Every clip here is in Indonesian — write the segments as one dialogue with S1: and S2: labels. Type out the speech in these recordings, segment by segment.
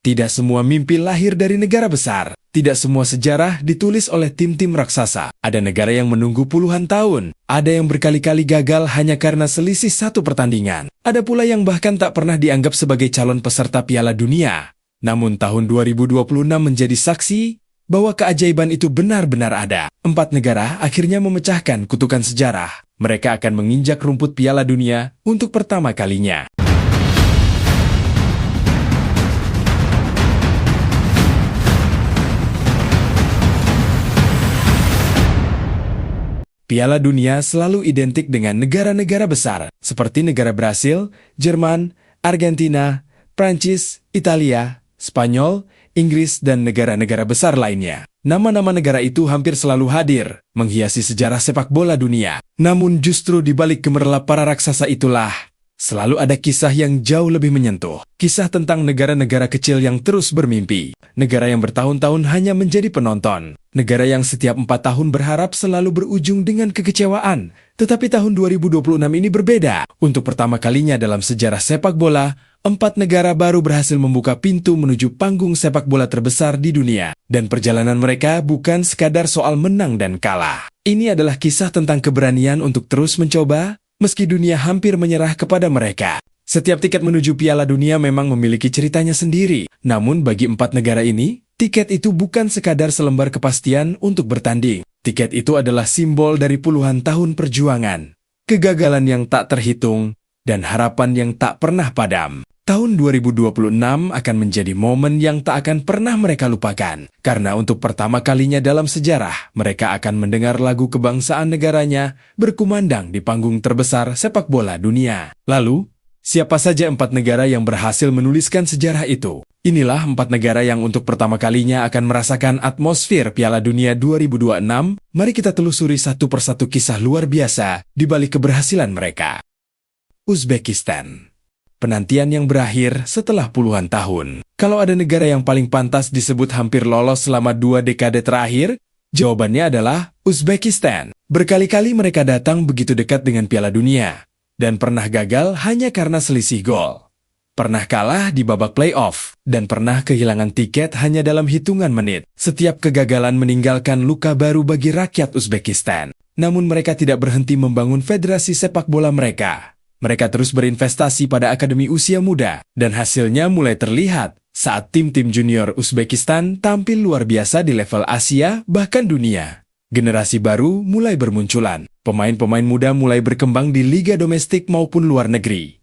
S1: Tidak semua mimpi lahir dari negara besar. Tidak semua sejarah ditulis oleh tim-tim raksasa. Ada negara yang menunggu puluhan tahun. Ada yang berkali-kali gagal hanya karena selisih satu pertandingan. Ada pula yang bahkan tak pernah dianggap sebagai calon peserta Piala Dunia. Namun tahun 2026 menjadi saksi bahwa keajaiban itu benar-benar ada. 4 negara akhirnya memecahkan kutukan sejarah. Mereka akan menginjak rumput Piala Dunia untuk pertama kalinya. Piala Dunia selalu identik dengan negara-negara besar, seperti negara Brasil, Jerman, Argentina, Prancis, Italia, Spanyol, Inggris, dan negara-negara besar lainnya. Nama-nama negara itu hampir selalu hadir, menghiasi sejarah sepak bola dunia. Namun justru di balik gemerlap para raksasa itulah, selalu ada kisah yang jauh lebih menyentuh. Kisah tentang negara-negara kecil yang terus bermimpi. Negara yang bertahun-tahun hanya menjadi penonton. Negara yang setiap 4 tahun berharap selalu berujung dengan kekecewaan. Tetapi tahun 2026 ini berbeda. Untuk pertama kalinya dalam sejarah sepak bola, 4 negara baru berhasil membuka pintu menuju panggung sepak bola terbesar di dunia. Dan perjalanan mereka bukan sekadar soal menang dan kalah. Ini adalah kisah tentang keberanian untuk terus mencoba, meski dunia hampir menyerah kepada mereka. Setiap tiket menuju Piala Dunia memang memiliki ceritanya sendiri. Namun bagi 4 negara ini, tiket itu bukan sekadar selembar kepastian untuk bertanding. Tiket itu adalah simbol dari puluhan tahun perjuangan, kegagalan yang tak terhitung, dan harapan yang tak pernah padam. Tahun 2026 akan menjadi momen yang tak akan pernah mereka lupakan. Karena untuk pertama kalinya dalam sejarah, mereka akan mendengar lagu kebangsaan negaranya berkumandang di panggung terbesar sepak bola dunia. Lalu, siapa saja 4 negara yang berhasil menuliskan sejarah itu? Inilah 4 negara yang untuk pertama kalinya akan merasakan atmosfer Piala Dunia 2026. Mari kita telusuri satu persatu kisah luar biasa di balik keberhasilan mereka. Uzbekistan. Penantian yang berakhir setelah puluhan tahun. Kalau ada negara yang paling pantas disebut hampir lolos selama 2 dekade terakhir, jawabannya adalah Uzbekistan. Berkali-kali mereka datang begitu dekat dengan Piala Dunia, dan pernah gagal hanya karena selisih gol. Pernah kalah di babak playoff, dan pernah kehilangan tiket hanya dalam hitungan menit. Setiap kegagalan meninggalkan luka baru bagi rakyat Uzbekistan. Namun mereka tidak berhenti membangun federasi sepak bola mereka. Mereka terus berinvestasi pada akademi usia muda, dan hasilnya mulai terlihat saat tim-tim junior Uzbekistan tampil luar biasa di level Asia bahkan dunia. Generasi baru mulai bermunculan, pemain-pemain muda mulai berkembang di liga domestik maupun luar negeri.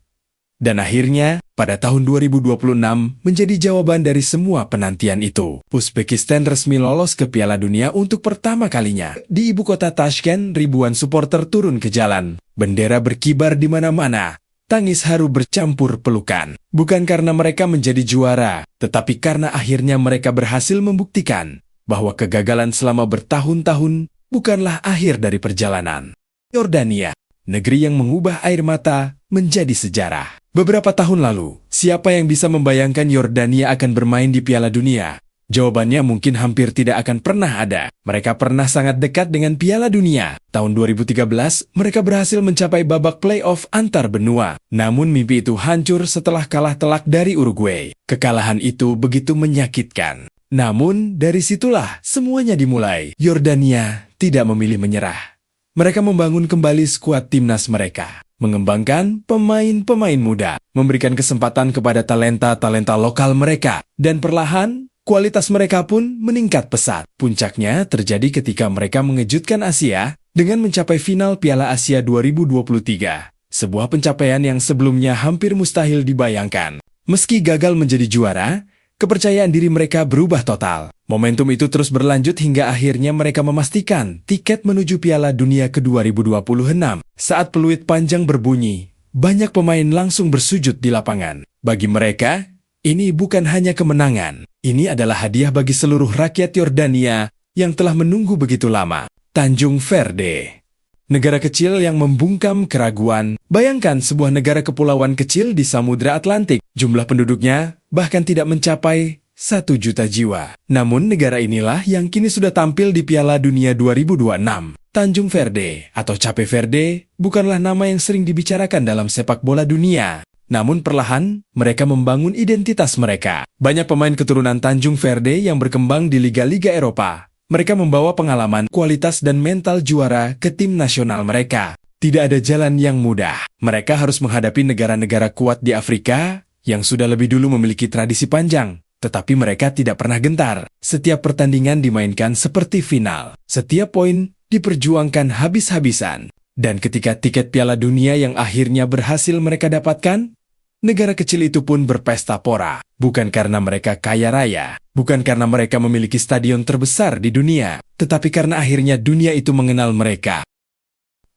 S1: Dan akhirnya, pada tahun 2026 menjadi jawaban dari semua penantian itu. Uzbekistan resmi lolos ke Piala Dunia untuk pertama kalinya. Di ibu kota Tashkent, ribuan supporter turun ke jalan. Bendera berkibar di mana-mana. Tangis haru bercampur pelukan. Bukan karena mereka menjadi juara, tetapi karena akhirnya mereka berhasil membuktikan bahwa kegagalan selama bertahun-tahun bukanlah akhir dari perjalanan. Yordania, negeri yang mengubah air mata menjadi sejarah. Beberapa tahun lalu, siapa yang bisa membayangkan Yordania akan bermain di Piala Dunia? Jawabannya mungkin hampir tidak akan pernah ada. Mereka pernah sangat dekat dengan Piala Dunia. Tahun 2013, mereka berhasil mencapai babak playoff antar benua. Namun mimpi itu hancur setelah kalah telak dari Uruguay. Kekalahan itu begitu menyakitkan. Namun, dari situlah semuanya dimulai. Yordania tidak memilih menyerah. Mereka membangun kembali skuad timnas mereka, mengembangkan pemain-pemain muda, memberikan kesempatan kepada talenta-talenta lokal mereka, dan perlahan, kualitas mereka pun meningkat pesat. Puncaknya terjadi ketika mereka mengejutkan Asia dengan mencapai final Piala Asia 2023, sebuah pencapaian yang sebelumnya hampir mustahil dibayangkan. Meski gagal menjadi juara, kepercayaan diri mereka berubah total. Momentum itu terus berlanjut hingga akhirnya mereka memastikan tiket menuju Piala Dunia ke-2026. Saat peluit panjang berbunyi, banyak pemain langsung bersujud di lapangan. Bagi mereka, ini bukan hanya kemenangan. Ini adalah hadiah bagi seluruh rakyat Yordania yang telah menunggu begitu lama. Tanjung Verde, negara kecil yang membungkam keraguan. Bayangkan sebuah negara kepulauan kecil di Samudra Atlantik. Jumlah penduduknya bahkan tidak mencapai 1 juta jiwa. Namun negara inilah yang kini sudah tampil di Piala Dunia 2026. Tanjung Verde atau Cape Verde bukanlah nama yang sering dibicarakan dalam sepak bola dunia. Namun perlahan, mereka membangun identitas mereka. Banyak pemain keturunan Tanjung Verde yang berkembang di liga-liga Eropa. Mereka membawa pengalaman, kualitas, dan mental juara ke tim nasional mereka. Tidak ada jalan yang mudah. Mereka harus menghadapi negara-negara kuat di Afrika yang sudah lebih dulu memiliki tradisi panjang. Tetapi mereka tidak pernah gentar. Setiap pertandingan dimainkan seperti final. Setiap poin diperjuangkan habis-habisan. Dan ketika tiket Piala Dunia yang akhirnya berhasil mereka dapatkan, negara kecil itu pun berpesta pora. Bukan karena mereka kaya raya, bukan karena mereka memiliki stadion terbesar di dunia, tetapi karena akhirnya dunia itu mengenal mereka.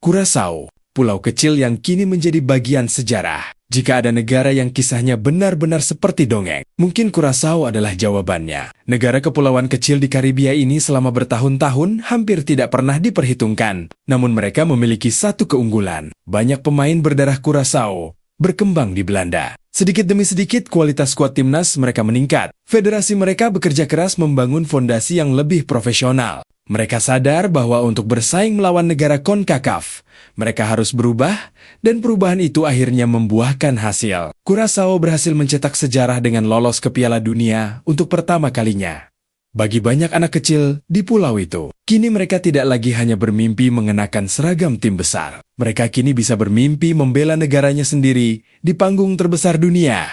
S1: Curaçao, pulau kecil yang kini menjadi bagian sejarah. Jika ada negara yang kisahnya benar-benar seperti dongeng, mungkin Curaçao adalah jawabannya. Negara kepulauan kecil di Karibia ini selama bertahun-tahun hampir tidak pernah diperhitungkan. Namun mereka memiliki satu keunggulan. Banyak pemain berdarah Curaçao berkembang di Belanda. Sedikit demi sedikit kualitas skuad timnas mereka meningkat. Federasi mereka bekerja keras membangun fondasi yang lebih profesional. Mereka sadar bahwa untuk bersaing melawan negara CONCACAF, mereka harus berubah, dan perubahan itu akhirnya membuahkan hasil. Curaçao berhasil mencetak sejarah dengan lolos ke Piala Dunia untuk pertama kalinya. Bagi banyak anak kecil di pulau itu, kini mereka tidak lagi hanya bermimpi mengenakan seragam tim besar. Mereka kini bisa bermimpi membela negaranya sendiri di panggung terbesar dunia.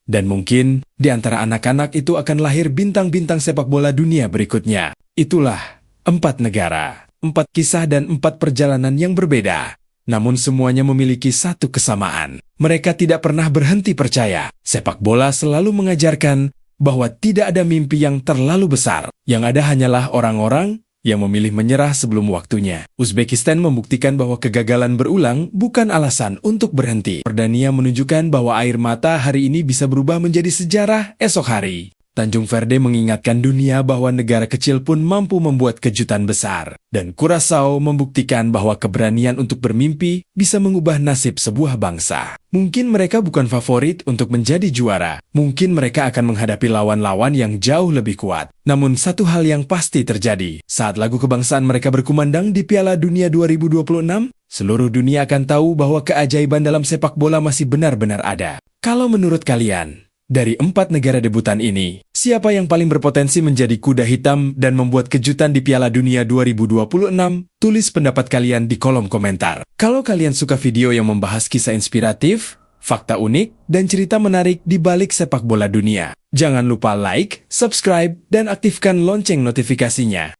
S1: Dan mungkin di antara anak-anak itu akan lahir bintang-bintang sepak bola dunia berikutnya. Itulah 4 negara, 4 kisah dan 4 perjalanan yang berbeda. Namun semuanya memiliki satu kesamaan. Mereka tidak pernah berhenti percaya. Sepak bola selalu mengajarkan bahwa tidak ada mimpi yang terlalu besar. Yang ada hanyalah orang-orang yang memilih menyerah sebelum waktunya. Uzbekistan membuktikan bahwa kegagalan berulang bukan alasan untuk berhenti. Jordania menunjukkan bahwa air mata hari ini bisa berubah menjadi sejarah esok hari. Tanjung Verde mengingatkan dunia bahwa negara kecil pun mampu membuat kejutan besar. Dan Curaçao membuktikan bahwa keberanian untuk bermimpi bisa mengubah nasib sebuah bangsa. Mungkin mereka bukan favorit untuk menjadi juara. Mungkin mereka akan menghadapi lawan-lawan yang jauh lebih kuat. Namun satu hal yang pasti terjadi. Saat lagu kebangsaan mereka berkumandang di Piala Dunia 2026, seluruh dunia akan tahu bahwa keajaiban dalam sepak bola masih benar-benar ada. Kalau menurut kalian, dari 4 negara debutan ini, siapa yang paling berpotensi menjadi kuda hitam dan membuat kejutan di Piala Dunia 2026? Tulis pendapat kalian di kolom komentar. Kalau kalian suka video yang membahas kisah inspiratif, fakta unik, dan cerita menarik di balik sepak bola dunia, jangan lupa like, subscribe, dan aktifkan lonceng notifikasinya.